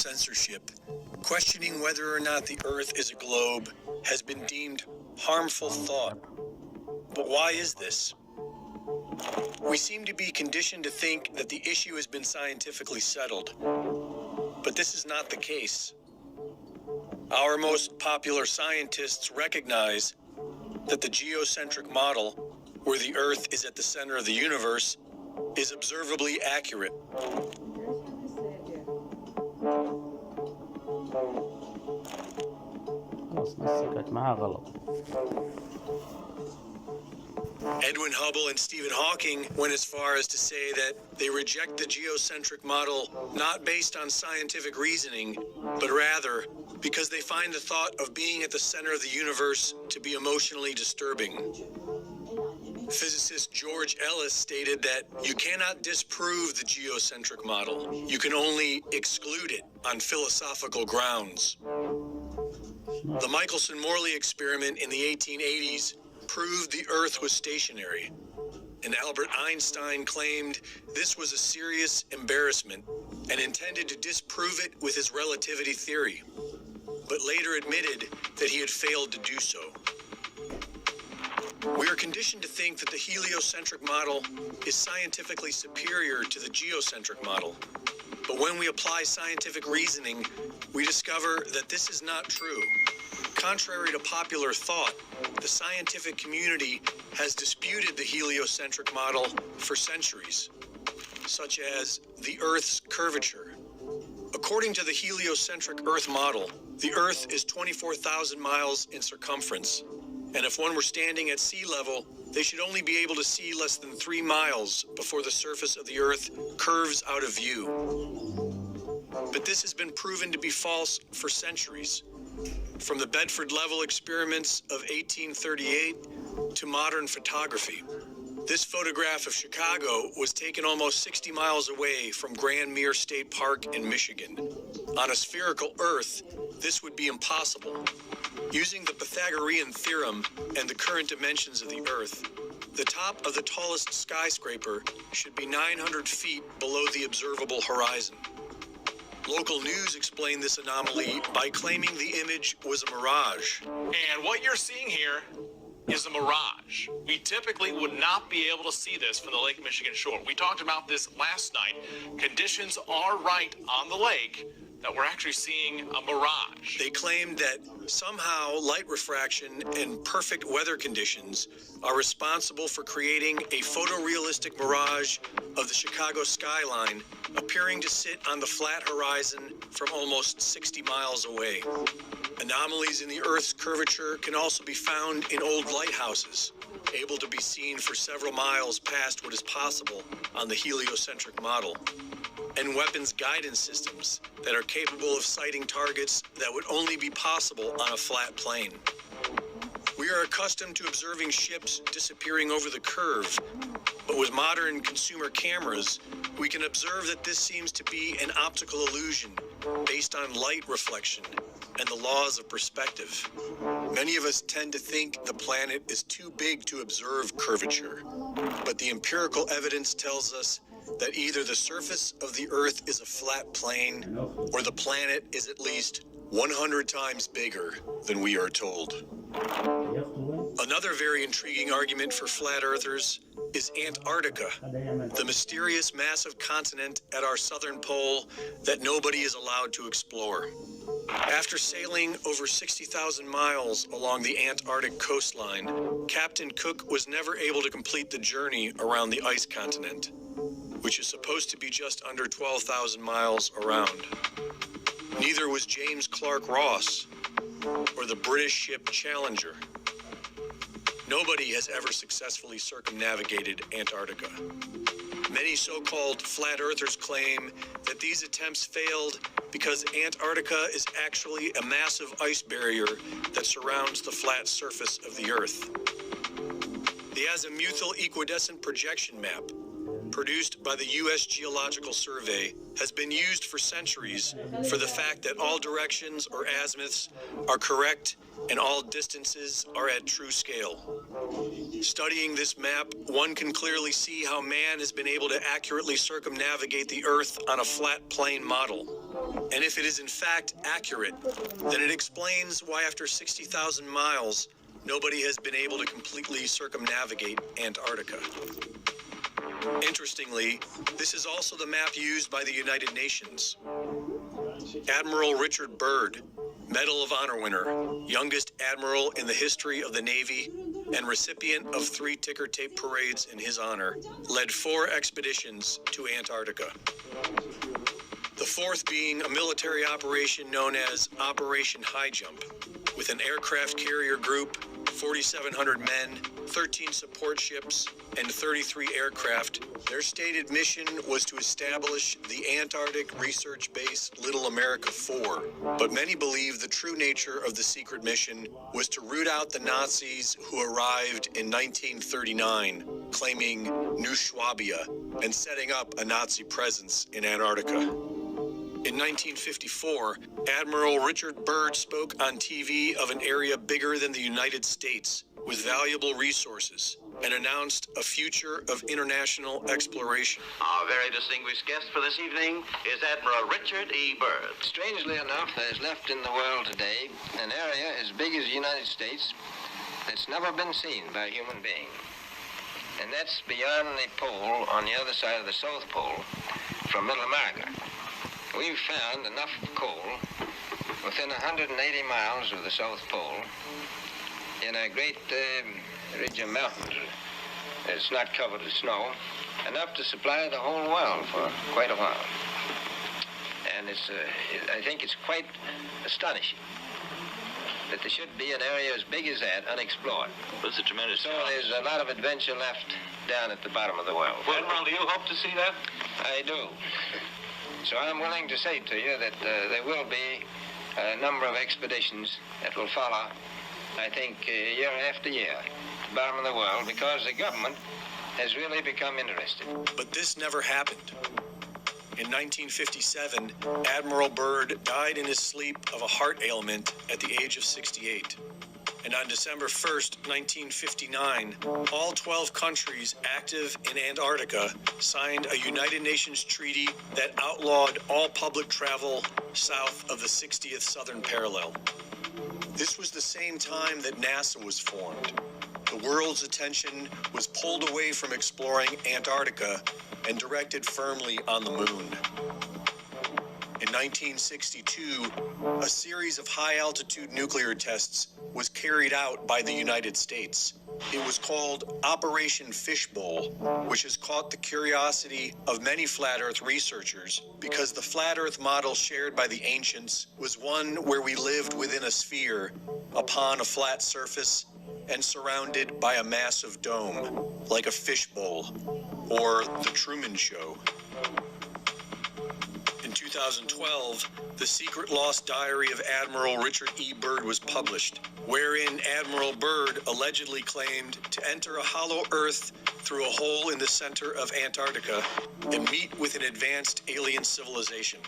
censorship, questioning whether or not the Earth is a globe has been deemed harmful thought. But why is this? We seem to be conditioned to think that the issue has been scientifically settled. But this is not the case. Our most popular scientists recognize that the geocentric model, where the Earth is at the center of the universe, is observably accurate. Edwin Hubble and Stephen Hawking went as far as to say that they reject the geocentric model not based on scientific reasoning, but rather because they find the thought of being at the center of the universe to be emotionally disturbing. Physicist George Ellis stated that you cannot disprove the geocentric model. You can only exclude it on philosophical grounds. The Michelson-Morley experiment in the 1880s proved the Earth was stationary, and Albert Einstein claimed this was a serious embarrassment and intended to disprove it with his relativity theory, but later admitted that he had failed to do so. We are conditioned to think that the heliocentric model is scientifically superior to the geocentric model. But when we apply scientific reasoning, we discover that this is not true. Contrary to popular thought, the scientific community has disputed the heliocentric model for centuries, such as the Earth's curvature. According to the heliocentric Earth model, the Earth is 24,000 miles in circumference. And if one were standing at sea level, they should only be able to see less than 3 miles before the surface of the Earth curves out of view. But this has been proven to be false for centuries. From the Bedford Level experiments of 1838 to modern photography. This photograph of Chicago was taken almost 60 miles away from Grand Mere State Park in Michigan. On a spherical Earth, this would be impossible. Using the Pythagorean theorem and the current dimensions of the Earth, the top of the tallest skyscraper should be 900 feet below the observable horizon. Local news explained this anomaly by claiming the image was a mirage. And what you're seeing here is a mirage. We typically would not be able to see this from the Lake Michigan shore. We talked about this last night. Conditions are right on the lake that we're actually seeing a mirage. They claimed that somehow light refraction and perfect weather conditions are responsible for creating a photorealistic mirage of the Chicago skyline appearing to sit on the flat horizon from almost 60 miles away. Anomalies in the Earth's curvature can also be found in old lighthouses, able to be seen for several miles past what is possible on the heliocentric model, and weapons guidance systems that are capable of sighting targets that would only be possible on a flat plane. We are accustomed to observing ships disappearing over the curve, but with modern consumer cameras, we can observe that this seems to be an optical illusion based on light reflection and the laws of perspective. Many of us tend to think the planet is too big to observe curvature, but the empirical evidence tells us that either the surface of the Earth is a flat plane or the planet is at least 100 times bigger than we are told. Another very intriguing argument for flat earthers is Antarctica, the mysterious massive continent at our southern pole that nobody is allowed to explore. After sailing over 60,000 miles along the Antarctic coastline, Captain Cook was never able to complete the journey around the ice continent, which is supposed to be just under 12,000 miles around. Neither was James Clark Ross or the British ship Challenger. Nobody has ever successfully circumnavigated Antarctica. Many so-called flat earthers claim that these attempts failed because Antarctica is actually a massive ice barrier that surrounds the flat surface of the Earth. The azimuthal equidistant projection map, produced by the U.S. Geological Survey, has been used for centuries for the fact that all directions or azimuths are correct and all distances are at true scale. Studying this map, one can clearly see how man has been able to accurately circumnavigate the Earth on a flat plane model. And if it is in fact accurate, then it explains why after 60,000 miles, nobody has been able to completely circumnavigate Antarctica. Interestingly, this is also the map used by the United Nations. Admiral Richard Byrd, Medal of Honor winner, youngest admiral in the history of the Navy, and recipient of 3 ticker tape parades in his honor, led 4 expeditions to Antarctica. The 4th being a military operation known as Operation High Jump, with an aircraft carrier group, 4,700 men, 13 support ships, and 33 aircraft. Their stated mission was to establish the Antarctic research base Little America 4, but many believe the true nature of the secret mission was to root out the Nazis who arrived in 1939, claiming New Swabia and setting up a Nazi presence in Antarctica. In 1954, Admiral Richard Byrd spoke on TV of an area bigger than the United States with valuable resources and announced a future of international exploration. Our very distinguished guest for this evening is Admiral Richard E. Byrd. Strangely enough, there's left in the world today an area as big as the United States that's never been seen by a human being. And that's beyond the pole on the other side of the South Pole from Middle America. We've found enough coal within 180 miles of the South Pole in a great ridge of mountains. It's not covered with snow, enough to supply the whole world for quite a while. And I think it's quite astonishing that there should be an area as big as that unexplored. It's a tremendous So there's a lot of adventure left down at the bottom of the world. Admiral, do you hope to see that? I do. So I'm willing to say to you that there will be a number of expeditions that will follow, I think, year after year, to the bottom of the world, because the government has really become interested. But this never happened. In 1957, Admiral Byrd died in his sleep of a heart ailment at the age of 68. And on December 1st, 1959, all 12 countries active in Antarctica signed a United Nations treaty that outlawed all public travel south of the 60th southern parallel. This was the same time that NASA was formed. The world's attention was pulled away from exploring Antarctica and directed firmly on the moon. In 1962, a series of high-altitude nuclear tests was carried out by the United States. It was called Operation Fishbowl, which has caught the curiosity of many flat Earth researchers because the flat Earth model shared by the ancients was one where we lived within a sphere, upon a flat surface, and surrounded by a massive dome, like a fishbowl, or the Truman Show. In 2012, the secret lost diary of Admiral Richard E. Byrd was published, wherein Admiral Byrd allegedly claimed to enter a hollow Earth through a hole in the center of Antarctica and meet with an advanced alien civilization.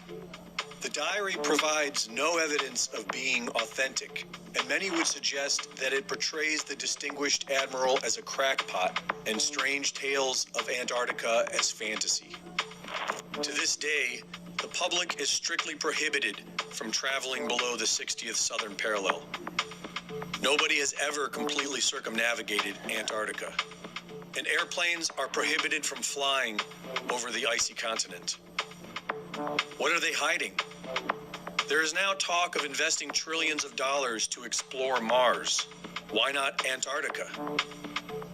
The diary provides no evidence of being authentic, and many would suggest that it portrays the distinguished admiral as a crackpot and strange tales of Antarctica as fantasy. To this day, the public is strictly prohibited from traveling below the 60th southern parallel. Nobody has ever completely circumnavigated Antarctica, and airplanes are prohibited from flying over the icy continent. What are they hiding? There is now talk of investing trillions of dollars to explore Mars. Why not Antarctica?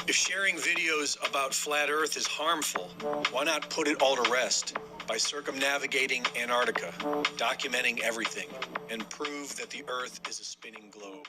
If sharing videos about flat Earth is harmful, why not put it all to rest by circumnavigating Antarctica, documenting everything, and prove that the Earth is a spinning globe?